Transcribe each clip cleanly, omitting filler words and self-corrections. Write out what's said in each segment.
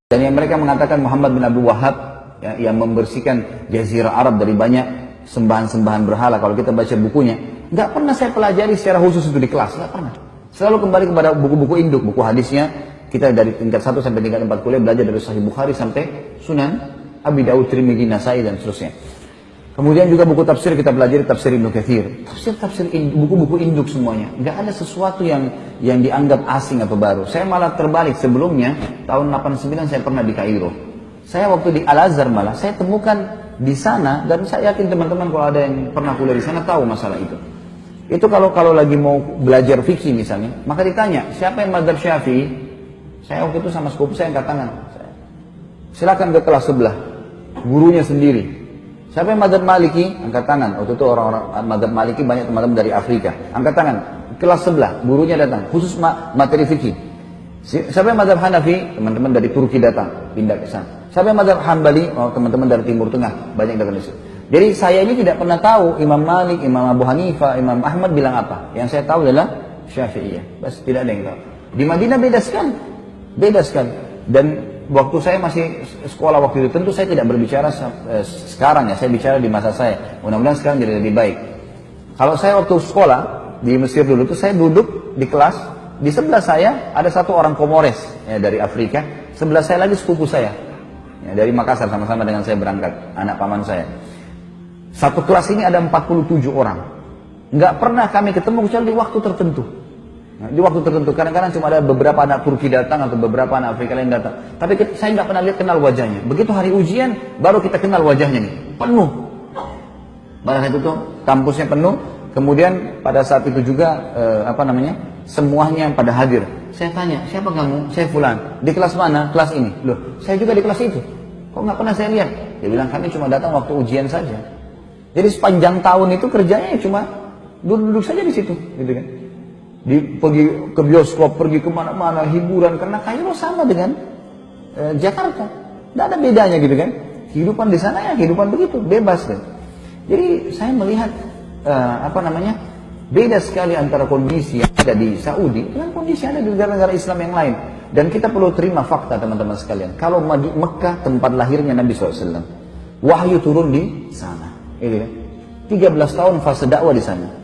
Dan yang mereka mengatakan Muhammad bin Abdul Wahab ya, yang membersihkan Jazirah Arab dari banyak sembahan-sembahan berhala. Kalau kita baca bukunya, nggak pernah saya pelajari secara khusus itu di kelas, nggak pernah. Selalu kembali kepada buku-buku induk, buku hadisnya. Kita dari tingkat 1 sampai tingkat 4 kuliah belajar dari Sahih Bukhari sampai Sunan Abi Daud, Tirmidzi, Nasai dan seterusnya. Kemudian juga buku tafsir kita pelajari tafsir Ibnu Katsir, tafsir buku-buku induk semuanya. Nggak ada sesuatu yang dianggap asing atau baru. Saya malah terbalik, sebelumnya tahun 89 saya pernah di Kairo. Saya waktu di Al-Azhar malah saya temukan di sana, dan saya yakin teman-teman kalau ada yang pernah kuliah di sana tahu masalah itu. Itu kalau lagi mau belajar fikih misalnya, maka ditanya siapa yang mazhab Syafi'i. Saya waktu itu sama sepupu saya angkat tangan. Silakan ke kelas sebelah, gurunya sendiri. Siapa yang mazhab Maliki? Angkat tangan. Waktu itu orang-orang mazhab Maliki banyak teman-teman dari Afrika. Angkat tangan. Kelas sebelah, gurunya datang. Khusus materi fikih. Siapa yang mazhab Hanafi? Teman-teman dari Turki datang, pindah ke sana. Siapa yang mazhab Hambali? Oh, teman-teman dari Timur Tengah, banyak dari situ. Jadi saya ini tidak pernah tahu Imam Malik, Imam Abu Hanifah, Imam Ahmad bilang apa. Yang saya tahu adalah Syafi'iyah. Bas, tidak ada yang tahu. Di Madinah beda sekali. Beda sekali. Dan waktu saya masih sekolah waktu itu, tentu saya tidak berbicara sekarang ya, saya bicara di masa saya. Mudah-mudahan sekarang jadi lebih baik. Kalau saya waktu sekolah di Mesir dulu itu, saya duduk di kelas, di sebelah saya ada satu orang Komores ya, dari Afrika, sebelah saya lagi sepupu saya ya, dari Makassar, sama-sama dengan saya berangkat, anak paman saya. Satu kelas ini ada 47 orang. Nggak pernah kami ketemu kecuali di waktu tertentu. Nah, di waktu tertentu, kadang-kadang cuma ada beberapa anak Turki datang atau beberapa anak Afrika lain datang. Tapi saya nggak pernah kenal wajahnya. Begitu hari ujian, baru kita kenal wajahnya nih. Penuh. Pada saat itu kampusnya penuh. Kemudian pada saat itu juga semuanya pada hadir. Saya tanya, siapa kamu? Saya Fulan. Di kelas mana? Kelas ini. Loh, saya juga di kelas itu. Kok nggak pernah saya lihat? Dia bilang kami cuma datang waktu ujian saja. Jadi sepanjang tahun itu kerjanya cuma duduk saja di situ, gitu kan? Pergi ke bioskop, pergi kemana-mana, hiburan, karena Kairo sama dengan Jakarta, tidak ada bedanya gitu kan. Kehidupan di sana ya kehidupan begitu, bebas kan. Jadi saya melihat beda sekali antara kondisi yang ada di Saudi dengan kondisi yang ada di negara-negara Islam yang lain. Dan kita perlu terima fakta teman-teman sekalian. Kalau Mekah tempat lahirnya Nabi SAW, wahyu turun di sana, gitu kan. 13 tahun fase dakwah di sana.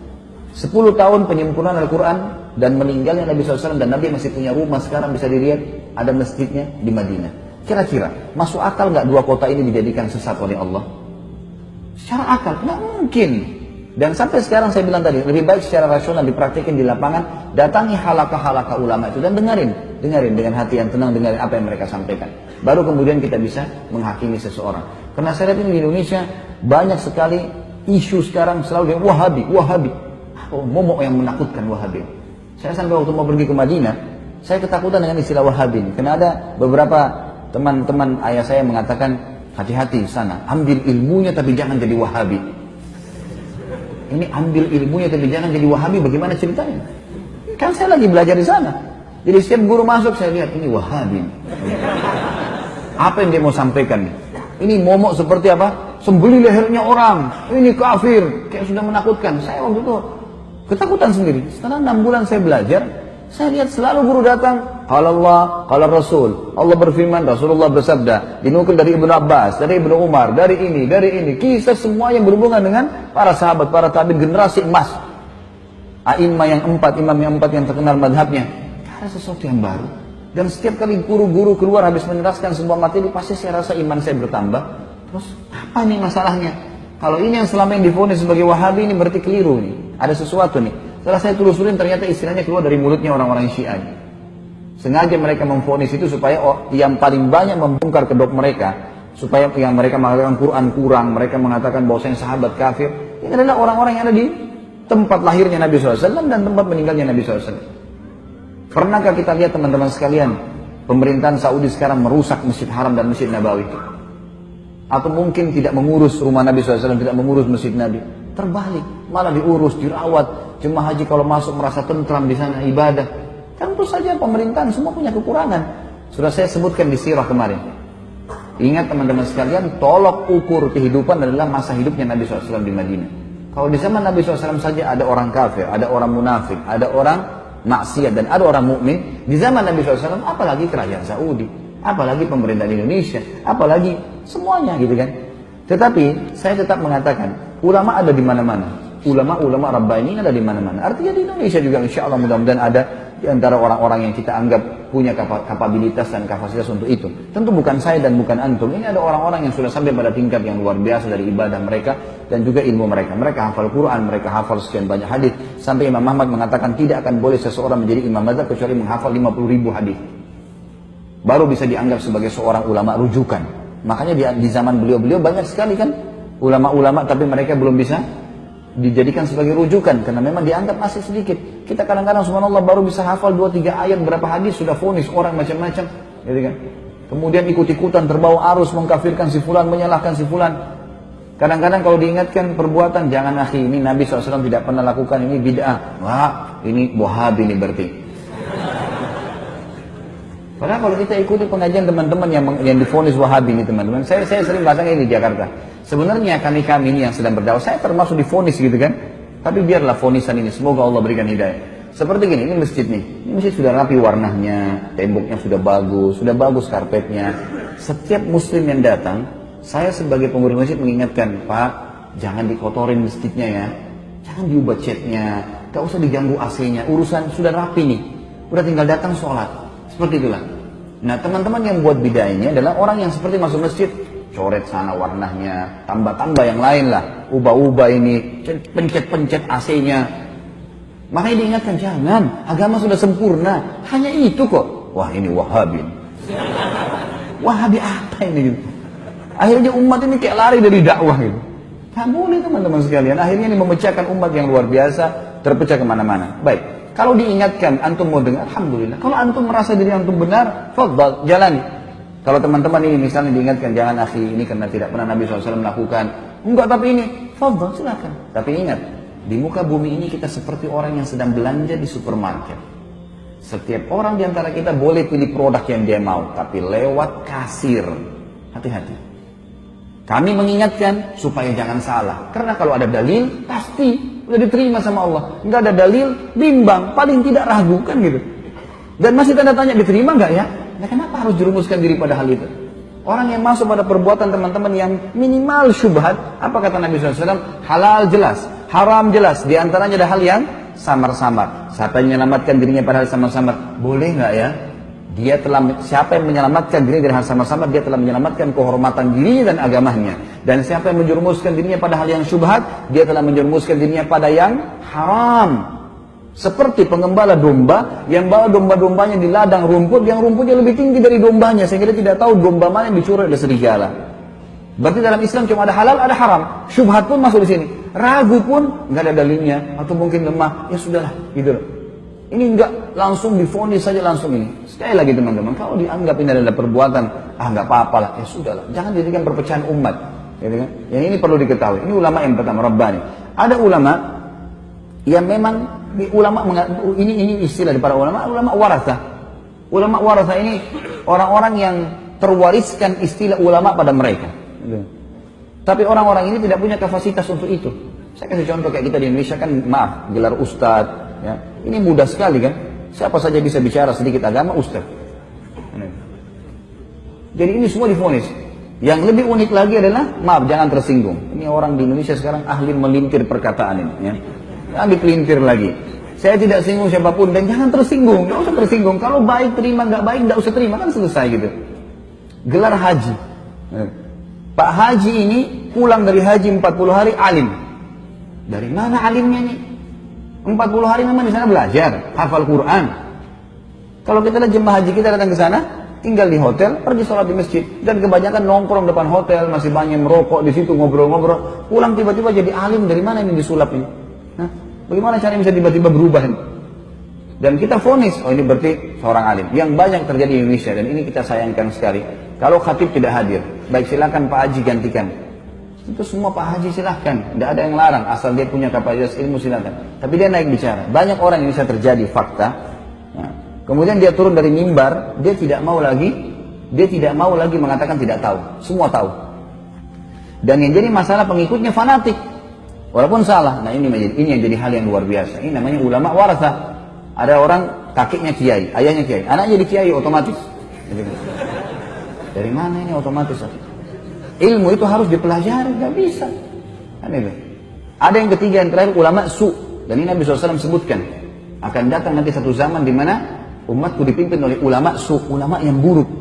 10 tahun penyempurnaan Al-Quran dan meninggalnya Nabi SAW, dan Nabi masih punya rumah sekarang bisa dilihat, ada masjidnya di Madinah. Kira-kira masuk akal nggak dua kota ini dijadikan sesat oleh Allah? Secara akal nggak mungkin. Dan sampai sekarang saya bilang tadi, lebih baik secara rasional dipraktikin di lapangan, datangi halakah-halakah ulama itu dan dengarin dengan hati yang tenang, dengarin apa yang mereka sampaikan. Baru kemudian kita bisa menghakimi seseorang. Karena saya lihat ini di Indonesia banyak sekali isu sekarang selalu Wahabi. Oh, momok yang menakutkan Wahabi. Saya sampai waktu mau pergi ke Madinah, saya ketakutan dengan istilah Wahabi. Karena ada beberapa teman-teman ayah saya mengatakan, hati-hati sana, ambil ilmunya tapi jangan jadi Wahabi. Ini ambil ilmunya tapi jangan jadi Wahabi, bagaimana ceritanya? Kan saya lagi belajar di sana. Jadi setiap guru masuk saya lihat, ini Wahabi. Apa yang dia mau sampaikan? Ini momok seperti apa? Sembeli lehernya orang, ini kafir, kayak sudah menakutkan. Saya waktu itu ketakutan sendiri. Setelah 6 bulan saya belajar, saya lihat selalu guru datang, qala Allah, qala Rasul. Allah berfirman, Rasulullah bersabda, dinukil dari Ibnu Abbas, dari Ibnu Umar, dari ini. Kisah semua yang berhubungan dengan para sahabat, para tabi'in, generasi emas. A'imah yang 4, imam yang 4 yang terkenal madhabnya. Ada sesuatu yang baru. Dan setiap kali guru-guru keluar habis meneraskan sebuah materi, pasti saya rasa iman saya bertambah. Terus, apa nih masalahnya? Kalau ini yang selama yang divonis sebagai Wahabi, ini berarti keliru nih. Ada sesuatu nih. Setelah saya telusurin, ternyata istilahnya keluar dari mulutnya orang-orang Syiah. Sengaja mereka memvonis itu supaya yang paling banyak membongkar kedok mereka, supaya yang mereka mengatakan Quran kurang, mereka mengatakan bahwasanya sahabat kafir. Ini adalah orang-orang yang ada di tempat lahirnya Nabi SAW dan tempat meninggalnya Nabi SAW. Pernahkah kita lihat teman-teman sekalian, pemerintahan Saudi sekarang merusak Masjid Haram dan Masjid Nabawi itu? Atau mungkin tidak mengurus rumah Nabi SAW, tidak mengurus Masjid Nabi? Terbalik, malah diurus, dirawat. Jemaah haji kalau masuk merasa tentram di sana ibadah. Tentu saja pemerintahan semua punya kekurangan. Sudah saya sebutkan di sirah kemarin. Ingat teman-teman sekalian, tolok ukur kehidupan adalah masa hidupnya Nabi SAW di Madinah. Kalau di zaman Nabi SAW saja ada orang kafir, ada orang munafik, ada orang maksiat dan ada orang mukmin. Di zaman Nabi SAW apalagi kerajaan Saudi. apalagi pemerintah di Indonesia, apalagi semuanya gitu kan. Tetapi saya tetap mengatakan ulama ada di mana-mana. Ulama-ulama Rabbani ada di mana-mana. Artinya di Indonesia juga insya Allah mudah-mudahan ada di antara orang-orang yang kita anggap punya kapabilitas dan kapasitas untuk itu. Tentu bukan saya dan bukan antum. Ini ada orang-orang yang sudah sampai pada tingkat yang luar biasa dari ibadah mereka dan juga ilmu mereka. Mereka hafal Quran, mereka hafal sekian banyak hadis. Sampai Imam Ahmad mengatakan tidak akan boleh seseorang menjadi imam mazhab kecuali menghafal 50.000 hadis. Baru bisa dianggap sebagai seorang ulama rujukan. Makanya di zaman beliau-beliau banyak sekali kan ulama-ulama tapi mereka belum bisa dijadikan sebagai rujukan karena memang dianggap masih sedikit. Kita kadang-kadang subhanallah baru bisa hafal 2-3 ayat berapa hadis sudah vonis orang macam-macam, gitu kan. Kemudian ikut-ikutan terbawa arus mengkafirkan si fulan, menyalahkan si fulan. Kadang-kadang kalau diingatkan perbuatan, jangan akhi, ini Nabi SAW tidak pernah lakukan, ini bid'ah. Wah, ini Wahabi ini berarti. Padahal kalau kita ikuti pengajian teman-teman yang divonis Wahabi ini teman-teman, saya sering bahasanya di Jakarta. Sebenarnya kami ini yang sedang berdakwah, saya termasuk divonis gitu kan. Tapi biarlah vonisan ini, semoga Allah berikan hidayah. Seperti gini, ini masjid nih. Ini masjid sudah rapi warnanya, temboknya sudah bagus karpetnya. Setiap muslim yang datang, saya sebagai pengurus masjid mengingatkan, Pak, jangan dikotorin masjidnya ya. Jangan diubah catnya, gak usah diganggu AC-nya. Urusan sudah rapi nih, udah tinggal datang sholat. Seperti itulah. Nah teman-teman yang buat bid'ah ini adalah orang yang seperti masuk masjid, coret sana warnanya, tambah-tambah yang lain lah, ubah-ubah ini, pencet-pencet AC-nya. Makanya diingatkan, jangan, agama sudah sempurna, hanya itu kok. Wah ini Wahabi. Wahabi apa ini gitu. Akhirnya umat ini kayak lari dari dakwah gitu. Tak boleh teman-teman sekalian, akhirnya ini memecahkan umat yang luar biasa, terpecah kemana-mana. Baik. Kalau diingatkan, antum mau dengar, alhamdulillah. Kalau antum merasa diri antum benar, fadhal, jalani. Kalau teman-teman ini misalnya diingatkan, jangan akhi, ini karena tidak pernah Nabi SAW melakukan. Enggak, tapi ini, fadhal, silakan. Tapi ingat, di muka bumi ini kita seperti orang yang sedang belanja di supermarket. Setiap orang di antara kita boleh pilih produk yang dia mau, tapi lewat kasir. Hati-hati. Kami mengingatkan supaya jangan salah. Karena kalau ada dalil, pasti udah diterima sama Allah. Enggak ada dalil, bimbang, paling tidak ragu kan gitu. Dan masih tanda tanya, diterima enggak ya? Nah kenapa harus jerumuskan diri pada hal itu? Orang yang masuk pada perbuatan teman-teman yang minimal syubhat, apa kata Nabi SAW? Halal jelas, haram jelas. Di antaranya ada hal yang samar-samar. Siapa yang menyelamatkan dirinya pada hal samar-samar? Boleh enggak ya? Siapa yang menyelamatkan dirinya dari hal samar-samar, dia telah menyelamatkan kehormatan dirinya dan agamanya. Dan siapa yang menjerumuskan dirinya pada hal yang syubhat, dia telah menjerumuskan dirinya pada yang haram. Seperti pengembala domba yang bawa domba-dombanya di ladang rumput, yang rumputnya lebih tinggi dari dombanya, sehingga dia tidak tahu domba mana yang dicuri oleh serigala. Berarti dalam Islam cuma ada halal, ada haram. Syubhat pun masuk di sini. Ragu pun nggak ada dalilnya, atau mungkin lemah, ya sudahlah, gitu loh. Ini enggak langsung divonis saja langsung ini. Sekali lagi teman-teman, kalau dianggap ini adalah perbuatan, enggak apa-apa lah, ya sudahlah. Jangan jadikan perpecahan umat. Gitu kan? Yang ini perlu diketahui. Ini ulama yang pertama, Rabbani. Ada ulama yang memang ini istilah di para ulama waratha. Ulama waratha ini orang-orang yang terwariskan istilah ulama pada mereka. Gitu. Tapi orang-orang ini tidak punya kapasitas untuk itu. Saya kasih contoh kayak kita di Indonesia kan, maaf, gelar ustadz. Ya, ini mudah sekali kan, siapa saja bisa bicara sedikit agama, ustaz. Jadi ini semua divonis. Yang lebih unik lagi adalah, maaf jangan tersinggung, ini orang di Indonesia sekarang ahli melintir perkataan ini ya. Jangan dipelintir lagi. Saya tidak singgung siapapun, dan jangan tersinggung, nggak usah tersinggung. Kalau baik terima, nggak baik nggak usah terima, kan selesai gitu. Gelar haji, Pak Haji ini pulang dari haji 40 hari alim. Dari mana alimnya nih? 40 hari memang di sana belajar, hafal Quran. Kalau kita lihat jemaah haji kita datang ke sana, tinggal di hotel, pergi sholat di masjid, dan kebanyakan nongkrong depan hotel, masih banyak merokok di situ, ngobrol-ngobrol. Pulang tiba-tiba jadi alim, dari mana ini disulap ini? Nah, bagaimana caranya bisa tiba-tiba berubah ini? Dan kita vonis, oh ini berarti seorang alim. Yang banyak terjadi di Indonesia, dan ini kita sayangkan sekali. Kalau khatib tidak hadir, baik silakan Pak Haji gantikan. Itu semua Pak Haji silahkan, tidak ada yang larang, asal dia punya kapasitas ilmu silahkan. Tapi dia naik bicara, banyak orang yang bisa terjadi fakta. Nah, kemudian dia turun dari mimbar, dia tidak mau lagi mengatakan tidak tahu, semua tahu. Dan yang jadi masalah pengikutnya fanatik, walaupun salah. Nah ini yang jadi hal yang luar biasa. Ini namanya ulama waratha. Ada orang kakeknya kiai, ayahnya kiai, anaknya jadi kiai otomatis. Dari mana ini otomatis? Ilmu itu harus dipelajari, nggak bisa. Kan itu. Ada yang ketiga, yang terakhir, ulama su. Dan ini Nabi SAW sebutkan. Akan datang nanti satu zaman di mana umatku dipimpin oleh ulama su, ulama yang buruk.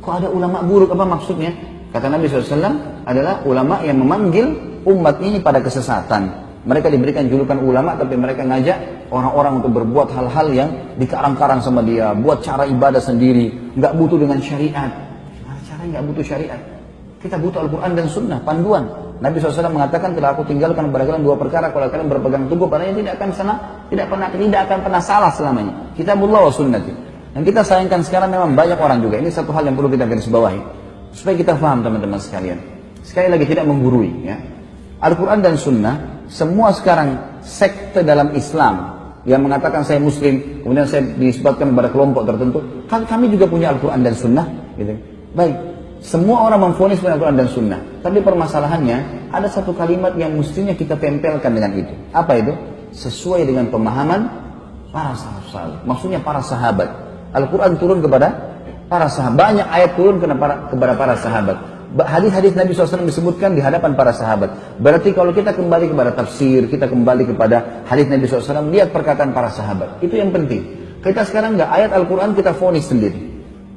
Kok ada ulama buruk, apa maksudnya? Kata Nabi SAW adalah ulama yang memanggil umat ini pada kesesatan. Mereka diberikan julukan ulama, tapi mereka ngajak orang-orang untuk berbuat hal-hal yang dikarang-karang sama dia, buat cara ibadah sendiri, nggak butuh dengan syariat. Gimana caranya nggak butuh syariat? Kita butuh Al-Quran dan Sunnah, panduan. Nabi SAW mengatakan, telah aku tinggalkan kepada kalian dua perkara, kalau kalian berpegang teguh padanya tidak akan pernah salah selamanya. Kitabullah wa sunnati. Dan kita sayangkan sekarang memang banyak orang juga. Ini satu hal yang perlu kita garis bawahi, supaya kita paham teman-teman sekalian. Sekali lagi tidak menggurui, ya. Al-Quran dan Sunnah, semua sekarang sekte dalam Islam yang mengatakan saya Muslim, kemudian saya disebutkan kepada kelompok tertentu, kami juga punya Al-Quran dan Sunnah, gitu. Baik. Semua orang memvonis dengan Al-Quran dan Sunnah. Tapi permasalahannya, ada satu kalimat yang mestinya kita tempelkan dengan itu. Apa itu? Sesuai dengan pemahaman para sahabat. Maksudnya para sahabat. Al-Quran turun kepada para sahabat. Banyak ayat turun kepada para sahabat. Hadis-hadis Nabi SAW disebutkan di hadapan para sahabat. Berarti kalau kita kembali kepada tafsir, kita kembali kepada hadis Nabi SAW, lihat perkataan para sahabat. Itu yang penting. Kita sekarang nggak ayat Al-Quran kita vonis sendiri.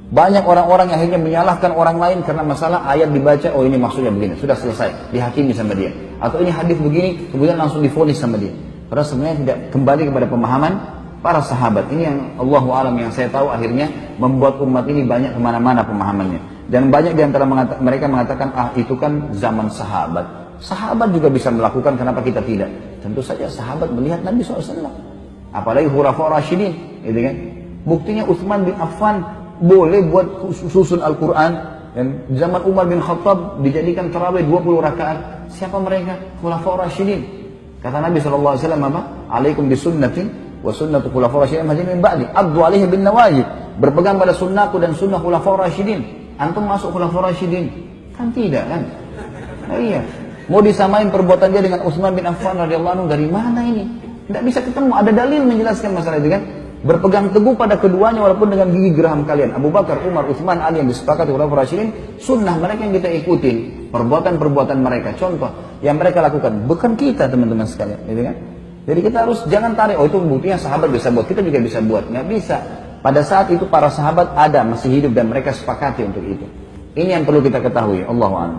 Banyak orang-orang yang akhirnya menyalahkan orang lain karena masalah ayat dibaca, oh ini maksudnya begini, sudah selesai, dihakimi sama dia. Atau ini hadis begini, kemudian langsung divonis sama dia. Padahal sebenarnya tidak kembali kepada pemahaman para sahabat. Ini yang Allahu a'lam, yang saya tahu akhirnya membuat umat ini banyak kemana-mana pemahamannya. Dan banyak di antara mereka mengatakan, itu kan zaman sahabat. Sahabat juga bisa melakukan, kenapa kita tidak? Tentu saja sahabat melihat Nabi SAW. Apalagi Khulafaur Rasyidin, gitu kan? Buktinya Utsman bin Affan boleh buat susun Al-Quran, dan zaman Umar bin Khattab dijadikan tarawih 20 rakaat. Siapa mereka? Khulafaur Rasyidin. Kata Nabi SAW apa? Alaikum bisunnati wa sunnatu khulafaur Rasyidin min ba'di. Addu alaihi bin nawajid. Berpegang pada sunnahku dan sunnah Khulafaur Rasyidin. Antum masuk Khulafaur Rasyidin? Kan tidak kan? Nah, iya. Mau disamain perbuatan dia dengan Utsman bin Affan radhiyallahu anhu, dari mana ini? Tidak bisa ketemu. Ada dalil menjelaskan masalah itu kan? Berpegang teguh pada keduanya walaupun dengan gigi geraham kalian. Abu Bakar, Umar, Utsman, Ali yang disepakati Khulafaur Rasyidin, sunnah mereka yang kita ikutin, perbuatan-perbuatan mereka, contoh yang mereka lakukan, bukan kita teman-teman sekalian, gitu kan? Jadi kita harus jangan tarik, oh itu buktinya sahabat bisa buat, kita juga bisa buat, nggak bisa. Pada saat itu para sahabat ada masih hidup dan mereka sepakati untuk itu. Ini yang perlu kita ketahui. Allahu a'lam.